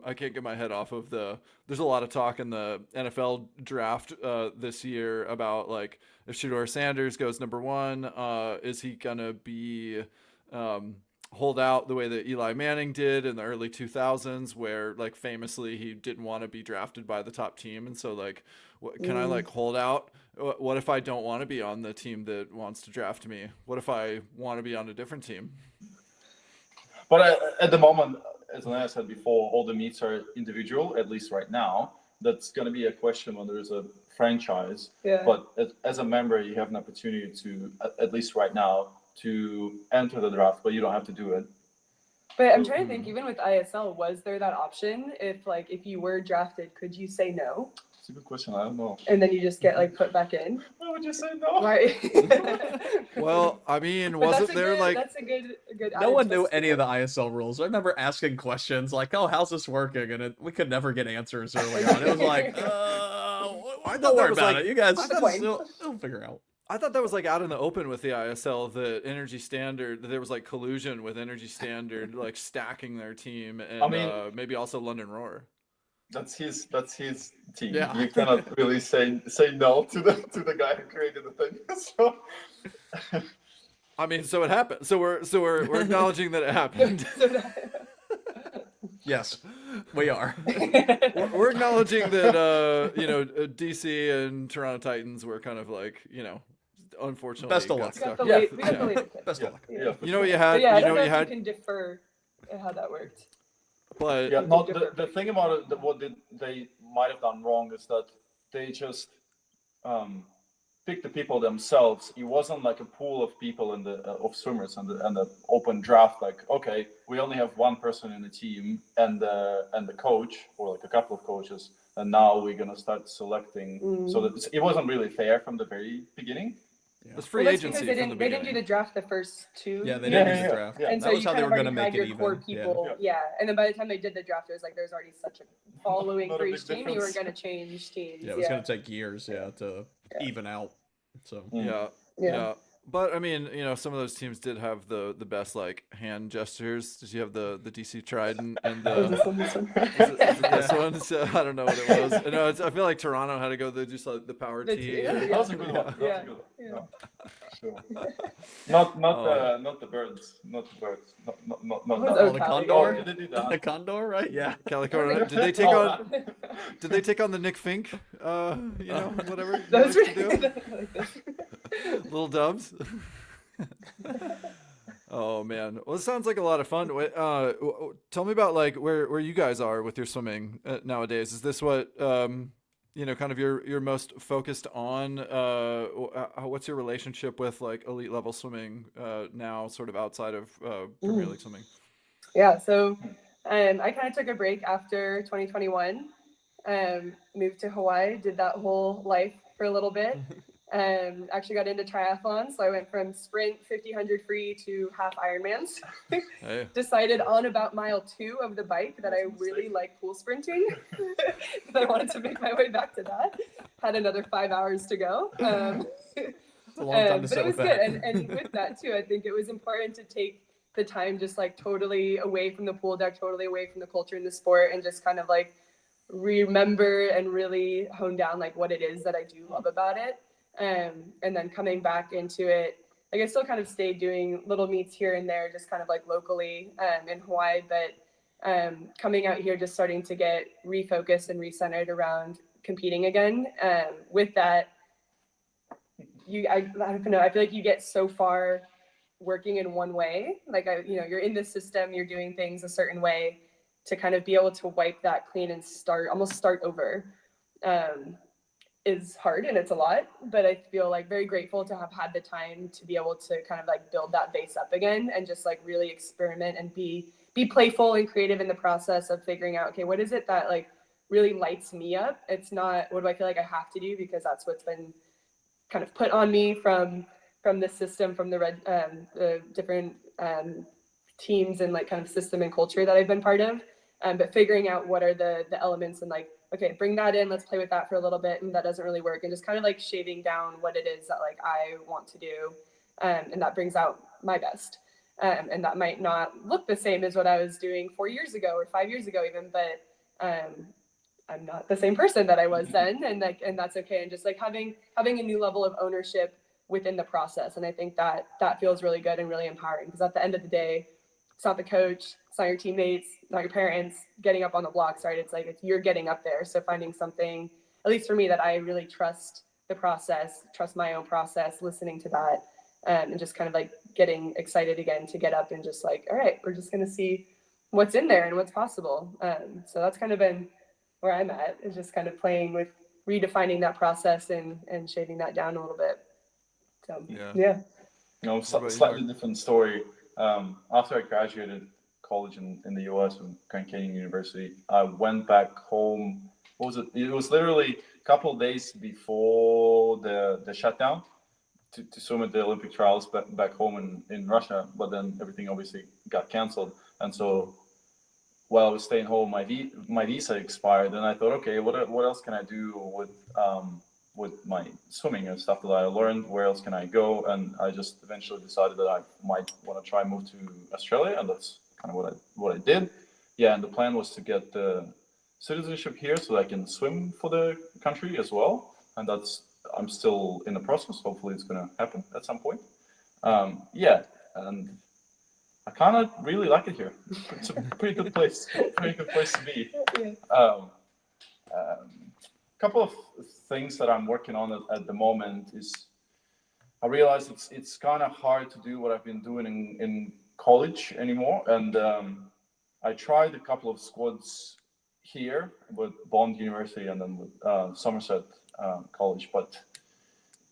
I can't get my head off of there's a lot of talk in the NFL draft this year about like if Shedeur Sanders goes number 1, is he gonna be hold out the way that Eli Manning did in the early 2000s, where like famously he didn't want to be drafted by the top team, and so like can I like hold out? What if I don't want to be on the team that wants to draft me? What if I want to be on a different team? But at the moment, as I said before, all the meets are individual, at least right now. That's going to be a question when there's a franchise. Yeah. But as a member, you have an opportunity to, at least right now, to enter the draft, but you don't have to do it. But I'm trying to think, even with ISL, was there that option? If you were drafted, could you say no? It's a good question. I don't know. And then you just get like put back in? Why would you say no? Right. Well, I mean, But wasn't that's there like that's a good No one added knew twist to any it. of the ISL rules. I remember asking questions like, "Oh, how's this working?" And we could never get answers early on. It was like, thought don't that worry was about like- it. You guys I thought- they'll figure out. I thought that was like out in the open with the ISL, that Energy Standard, that there was like collusion with Energy Standard, like stacking their team, and I mean- maybe also London Roar. That's his team. Yeah. You cannot really say no to the guy who created the thing. So I mean, so it happened. So we're acknowledging that it happened. Yes, we are. We're acknowledging that DC and Toronto Titans were kind of like unfortunately Best of got luck. We got stuck. the Yeah. late, we got the later pick. Best of luck. yeah. You know what you But had. yeah, I You know don't what know you if you had. can defer how that worked. But Yeah, no, the thing about it, what they might have done wrong is that they just picked the people themselves. It wasn't like a pool of people in the of swimmers and the open draft. Like, okay, we only have one person in the team and the coach, or like a couple of coaches, and now we're gonna start selecting. So that it wasn't really fair from the very beginning. it's free Well, that's because agency they from the didn't do beginning. the draft the first two. Yeah, they Yeah, didn't yeah, do the yeah, draft. yeah. And That so was you how kind they of were already going to had make your it core even. people. Yeah. And then by the time they did the draft, it was like there's already such a following Not a for big each team. You difference. weren't going to change teams. Yeah, it was going to take years, to even out. So Yeah. Yeah. But I mean, some of those teams did have the best like hand gestures. Did you have the DC Trident and Oh, the this one, this one. is it this one? So, I don't know what it was. No, I feel like Toronto had to go just like the power The T. T, That was a good one. That was Yeah. a good one. Yeah. Yeah. Sure. Not the birds. Not the birds. Not What was that. Oh, Oak the Valley? Condor? Oh, did they do the that? Condor, right? Yeah. California. Did they take Oh, on? Did they take on the Nick Fink? Whatever. he Those likes were to do? like this. Little dubs. Oh man, well, it sounds like a lot of fun. Tell me about like where you guys are with your swimming nowadays. Is this what kind of you're most focused on? What's your relationship with like elite level swimming now, sort of outside of Premier League swimming? Yeah, so I kind of took a break after 2021, moved to Hawaii, did that whole life for a little bit. Actually got into triathlon, so I went from sprint 50-100 free to half Ironmans. Hey. Decided on about mile 2 of the bike that I really like pool sprinting. And I wanted to make my way back to that. Had another 5 hours to go. It's a long time to But sit it was with good, that. and with that too, I think it was important to take the time just like totally away from the pool deck, totally away from the culture in the sport, and just kind of like remember and really hone down like what it is that I do love about it. And then coming back into it, like I still kind of stayed doing little meets here and there, just kind of like locally in Hawaii, but coming out here, just starting to get refocused and recentered around competing again. With that, I don't know, I feel like you get so far working in one way. Like, you're in the system, you're doing things a certain way, to kind of be able to wipe that clean and almost start over is hard, and it's a lot, but I feel like very grateful to have had the time to be able to kind of like build that base up again and just like really experiment and be playful and creative in the process of figuring out, okay, what is it that like really lights me up? It's not what do I feel like I have to do, because that's what's been kind of put on me from the system, from the different teams and like kind of system and culture that I've been part of. But figuring out what are the elements and like, okay, bring that in, let's play with that for a little bit, and that doesn't really work, and just kind of like shaving down what it is that like I want to do, and that brings out my best. And that might not look the same as what I was doing 4 years ago or 5 years ago even, but I'm not the same person that I was then, and that's okay. And just like having a new level of ownership within the process, and I think that feels really good and really empowering, because at the end of the day, it's not the coach, it's not your teammates, not your parents getting up on the blocks, right? It's like you're getting up there. So finding something, at least for me, that I really trust the process, trust my own process, listening to that, and just kind of like getting excited again to get up and just like, all right, we're just going to see what's in there and what's possible. So that's kind of been where I'm at, is just kind of playing with redefining that process and shaving that down a little bit. So yeah. Slightly different story. After I graduated college in the US from Grand Canyon University, I went back home. What was it? It was literally a couple of days before the shutdown to swim at the Olympic trials back home in Russia. But then everything obviously got canceled. And so while I was staying home, my visa expired, and I thought, okay, what else can I do with my swimming and stuff that I learned? Where else can I go? And I just eventually decided that I might want to try move to Australia, and that's kind of what I did. Yeah, and the plan was to get the citizenship here so that I can swim for the country as well. And I'm still in the process. Hopefully, it's going to happen at some point. Yeah, and I kind of really like it here. It's a pretty good place. Pretty good place to be. Couple of things that I'm working on at the moment is I realize it's kind of hard to do what I've been doing in college anymore. And I tried a couple of squads here with Bond University and then with Somerset College, but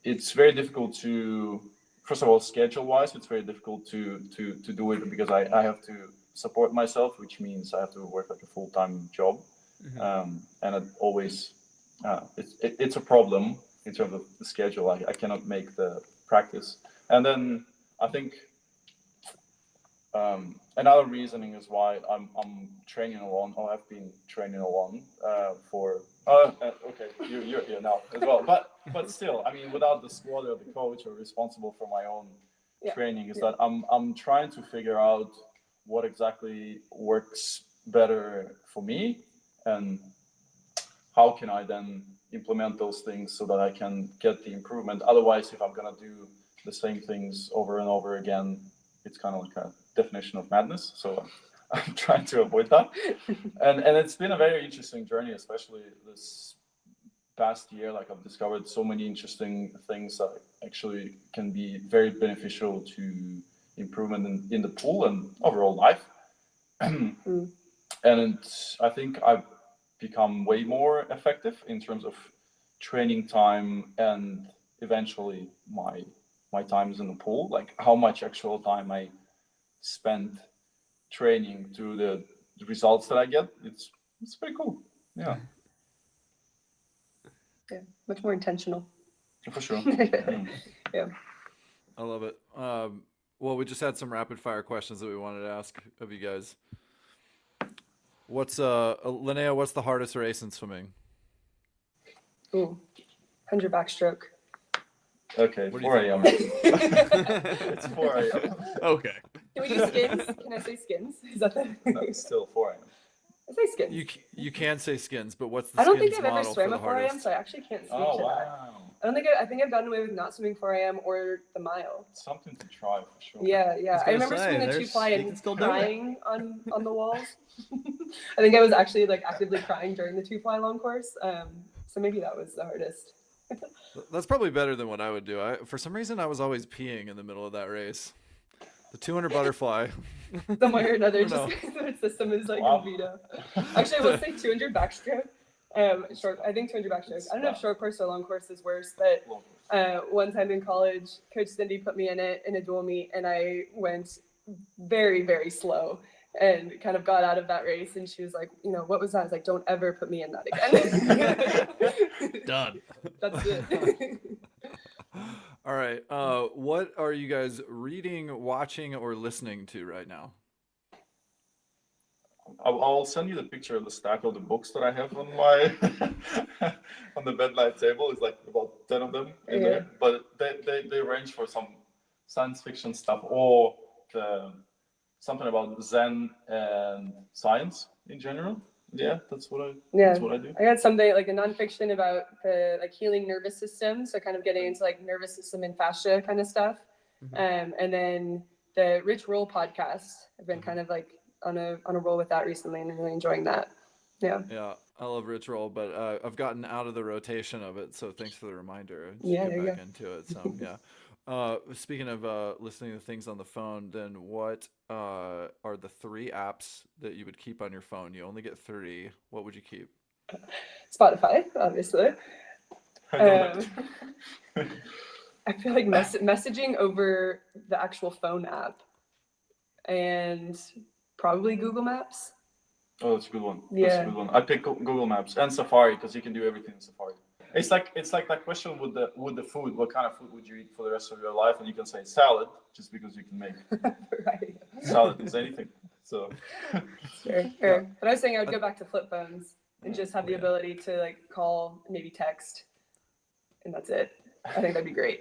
it's very difficult to, first of all, schedule-wise, it's very difficult to do it, because I have to support myself, which means I have to work like a full-time job. Mm-hmm. And it always, it's a problem in terms of the schedule. I cannot make the practice. And then I think another reasoning is why I'm training alone, or I've been training alone for, okay, you're here now as well. But still, I mean, without the squad or the coach or responsible for my own training, is that I'm trying to figure out what exactly works better for me, and how can I then implement those things so that I can get the improvement. Otherwise, if I'm going to do the same things over and over again, it's kind of like a definition of madness. So I'm trying to avoid that. And it's been a very interesting journey, especially this past year. Like, I've discovered so many interesting things that actually can be very beneficial to improvement in the pool and overall life. And I think I've become way more effective in terms of training time and eventually my times in the pool, like how much actual time I spent training to the results that I get. It's pretty cool. Yeah, much more intentional, for sure. Yeah, I love it. Well, we just had some rapid fire questions that we wanted to ask of you guys. What's Linnea, what's the hardest race in swimming? 100 backstroke. Okay, 4 a.m. It's 4 a.m. Okay. Can we do skins? Can I say skins? Is that the... No, it's still 4 a.m. I say skins. You can say skins, but what's the I don't skins think I've ever model swam for the at 4 a.m., hardest? so I actually can't speak to that. Wow. I think I've gotten away with not swimming 4 a.m. or the mile. Something to try for sure. Yeah. was I gonna remember say, swimming the there's- two fly you and can still do it. crying on the walls. I think I was actually like actively crying during the two fly long course. So maybe that was the hardest. That's probably better than what I would do. For some reason, I was always peeing in the middle of that race. The 200 butterfly. Some way or another, I just don't because the system is like Wow. a veto. Actually, I will say 200 backstroke. Short. I think 200 backstroke. I don't know if short course or long course is worse, but one time in college, Coach Cindy put me in it in a dual meet, and I went very, very slow and kind of got out of that race. And she was like, you know, what was that? I was like, don't ever put me in that again. Done. That's it. All right. What are you guys reading, watching, or listening to right now? I'll send you the picture of the stack of the books that I have on my on the bedlight table. It's like about 10 of them in there, but they range for some science fiction stuff or something about Zen and science in general. Yeah, that's what I do. I got something like a nonfiction about the like healing nervous system, so kind of getting into like nervous system and fascia kind of stuff. And then the Rich Roll podcast. I've been kind of like on a roll with that recently and really enjoying that. Yeah, I love Rich Roll, but I've gotten out of the rotation of it, so thanks for the reminder. I should Yeah, get there you back into it. So speaking of listening to things on the phone, then what are the 3 apps that you would keep on your phone? You only get 3. What would you keep? Spotify, obviously. I know I feel like messaging over the actual phone app, and probably Google Maps. Oh, that's a good one. Yeah. That's a good one. I pick Google Maps and Safari because you can do everything in Safari. It's like that question with the food. What kind of food would you eat for the rest of your life? And you can say salad, just because you can make Right. salad is anything. So Sure. But I was saying I would go back to flip phones and just have the ability to like call, maybe text, and that's it. I think that'd be great.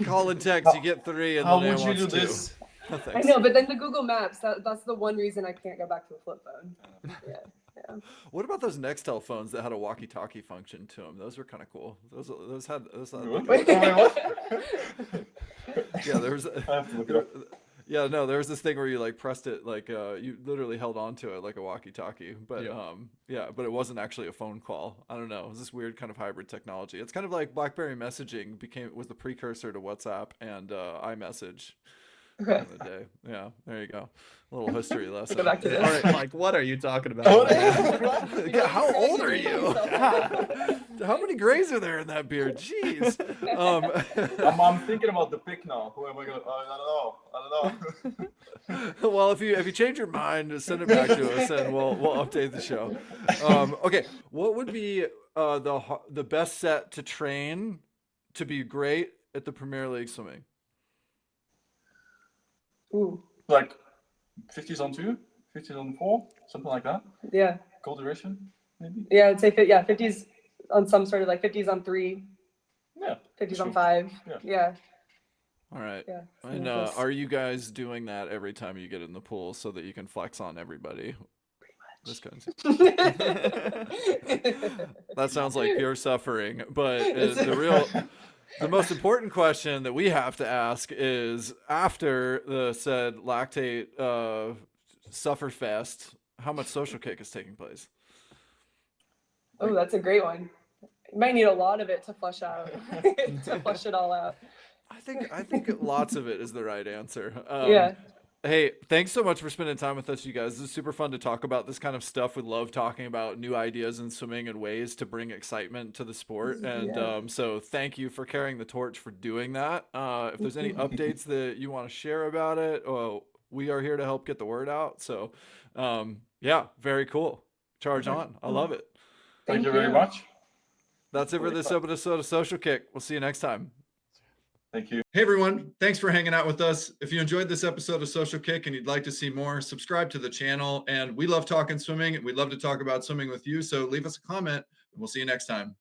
Call and text. You get 3, and how Linnea would you wants do 2. this? No, I thanks. know, but then the Google Maps, that's the one reason I can't go back to a flip phone. Yeah. What about those Nextel phones that had a walkie-talkie function to them? Those were kind of cool. Those had What? like, Wait, what? yeah, there was. I have to look it up. Yeah, no, there was this thing where you like pressed it, like you literally held onto it like a walkie-talkie, but but it wasn't actually a phone call. I don't know. It was this weird kind of hybrid technology. It's kind of like BlackBerry messaging was the precursor to WhatsApp and iMessage back in the day. Yeah, there you go. A little history lesson. Go back to this. All right, Mike, what are you talking about? Yeah, how old are you? How many grays are there in that beard? Jeez. I'm thinking about the pick now. Who am I gonna? I don't know. Well, if you change your mind, send it back to us, and we'll update the show. Okay, what would be the best set to train to be great at the Premier League swimming? Ooh. Like 50s on 2, 50s on 4, something like that. Yeah. Goal duration, maybe. Yeah, I'd say 50s on some sort of like 50s on 3. Yeah. 50s on sure. 5. Yeah. All right. Yeah. And are you guys doing that every time you get in the pool so that you can flex on everybody? This kind of that sounds like pure suffering, but the most important question that we have to ask is, after the said lactate sufferfest, how much social kick is taking place? Oh, that's a great one. You might need a lot of it to flush out, to flush it all out. I think lots of it is the right answer. Yeah. Hey, thanks so much for spending time with us, you guys. This is super fun to talk about this kind of stuff. We love talking about new ideas in swimming and ways to bring excitement to the sport. And so thank you for carrying the torch for doing that. If there's any updates that you want to share about it, we are here to help get the word out. So yeah, very cool. Charge on. I love it. Thank you very much. That's it for this episode of Social Kick. We'll see you next time. Thank you. Hey everyone, thanks for hanging out with us. If you enjoyed this episode of Social Kick and you'd like to see more, subscribe to the channel. And we love talking swimming. We'd love to talk about swimming with you. So leave us a comment and we'll see you next time.